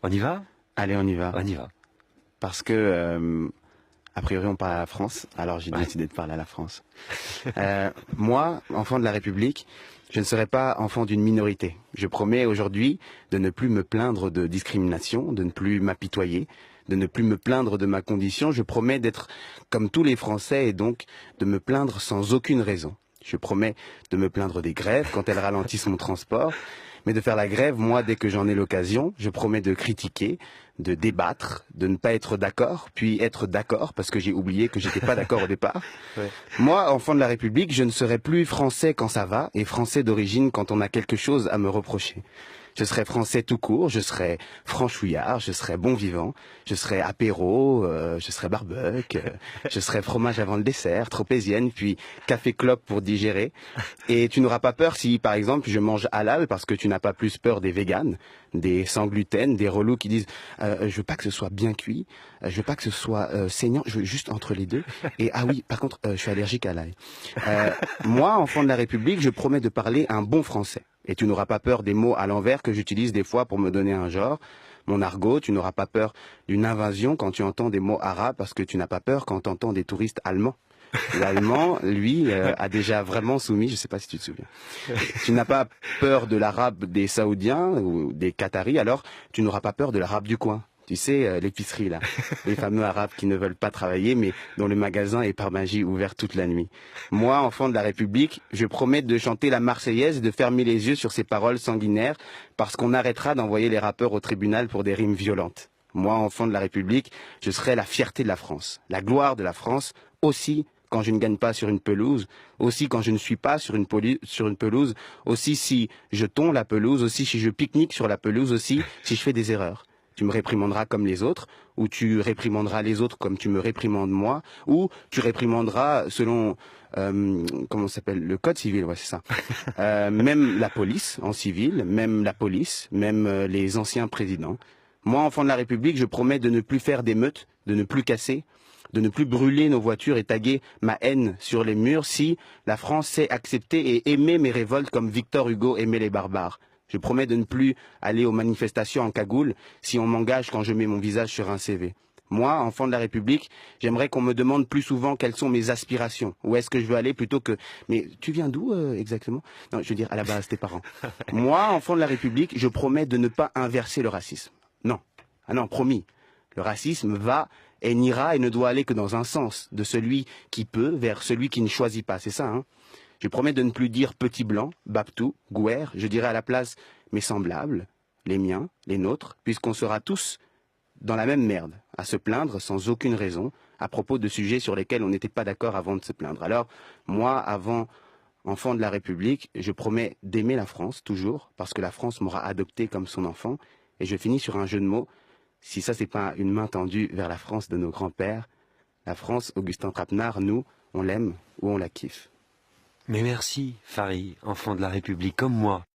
On y va? Allez, on y va. On y va. Parce que, a priori, on parle à la France, alors j'ai Ouais. décidé de parler à la France. Moi, enfant de la République, je ne serai pas enfant d'une minorité. Je promets aujourd'hui de ne plus me plaindre de discrimination, de ne plus m'apitoyer, de ne plus me plaindre de ma condition. Je promets d'être comme tous les Français et donc de me plaindre sans aucune raison. Je promets de me plaindre des grèves quand elles ralentissent mon transport, mais de faire la grève, moi, dès que j'en ai l'occasion. Je promets de critiquer, de débattre, de ne pas être d'accord, puis être d'accord, parce que j'ai oublié que j'étais pas d'accord au départ. Ouais. Moi, enfant de la République, je ne serai plus français quand ça va, et français d'origine quand on a quelque chose à me reprocher. Je serai français tout court, je serai franchouillard, je serai bon vivant, je serai apéro, je serai barbecue, je serai fromage avant le dessert, tropézienne, puis café clope pour digérer. Et tu n'auras pas peur si, par exemple, je mange halal, parce que tu n'as pas plus peur des véganes, des sans gluten, des relous qui disent je veux pas que ce soit bien cuit, je veux pas que ce soit saignant, je veux juste entre les deux. Et ah oui, par contre, je suis allergique à l'ail. Moi, enfant de la République, je promets de parler un bon français. Et tu n'auras pas peur des mots à l'envers que j'utilise des fois pour me donner un genre. Mon argot, tu n'auras pas peur d'une invasion quand tu entends des mots arabes parce que tu n'as pas peur quand tu entends des touristes allemands. L'allemand, lui, a déjà vraiment soumis, je ne sais pas si tu te souviens. Tu n'as pas peur de l'arabe des Saoudiens ou des Qataris, alors tu n'auras pas peur de l'arabe du coin. Tu sais, l'épicerie là, les fameux arabes qui ne veulent pas travailler mais dont le magasin est par magie ouvert toute la nuit. Moi, enfant de la République, je promets de chanter la Marseillaise et de fermer les yeux sur ces paroles sanguinaires parce qu'on arrêtera d'envoyer les rappeurs au tribunal pour des rimes violentes. Moi, enfant de la République, je serai la fierté de la France, la gloire de la France, aussi quand je ne gagne pas sur une pelouse, aussi quand je ne suis pas sur une pelouse, aussi si je tonds la pelouse, aussi si je pique-nique sur la pelouse, aussi si je fais des erreurs. Tu me réprimanderas comme les autres, ou tu réprimanderas les autres comme tu me réprimandes moi, ou tu réprimanderas selon comment ça s'appelle, le code civil, ouais c'est ça. Même la police en civil, même la police, même les anciens présidents. Moi, enfant de la République, je promets de ne plus faire d'émeutes, de ne plus casser, de ne plus brûler nos voitures et taguer ma haine sur les murs si la France sait accepter et aimer mes révoltes comme Victor Hugo aimait les barbares. Je promets de ne plus aller aux manifestations en cagoule si on m'engage quand je mets mon visage sur un CV. Moi, enfant de la République, j'aimerais qu'on me demande plus souvent quelles sont mes aspirations. Où est-ce que je veux aller plutôt que... Mais tu viens d'où exactement? Non, je veux dire à la base, tes parents. Moi, enfant de la République, je promets de ne pas inverser le racisme. Non. Ah non, promis. Le racisme va et n'ira et ne doit aller que dans un sens, de celui qui peut vers celui qui ne choisit pas. C'est ça, hein? Je promets de ne plus dire petit blanc, Baptou, Gouer, je dirai à la place mes semblables, les miens, les nôtres, puisqu'on sera tous dans la même merde, à se plaindre sans aucune raison, à propos de sujets sur lesquels on n'était pas d'accord avant de se plaindre. Alors, moi, avant enfant de la République, je promets d'aimer la France, toujours, parce que la France m'aura adopté comme son enfant, et je finis sur un jeu de mots. Si ça, c'est pas une main tendue vers la France de nos grands-pères, la France, Augustin Trapenard, nous, on l'aime ou on la kiffe. Mais merci, Farid, enfant de la République comme moi.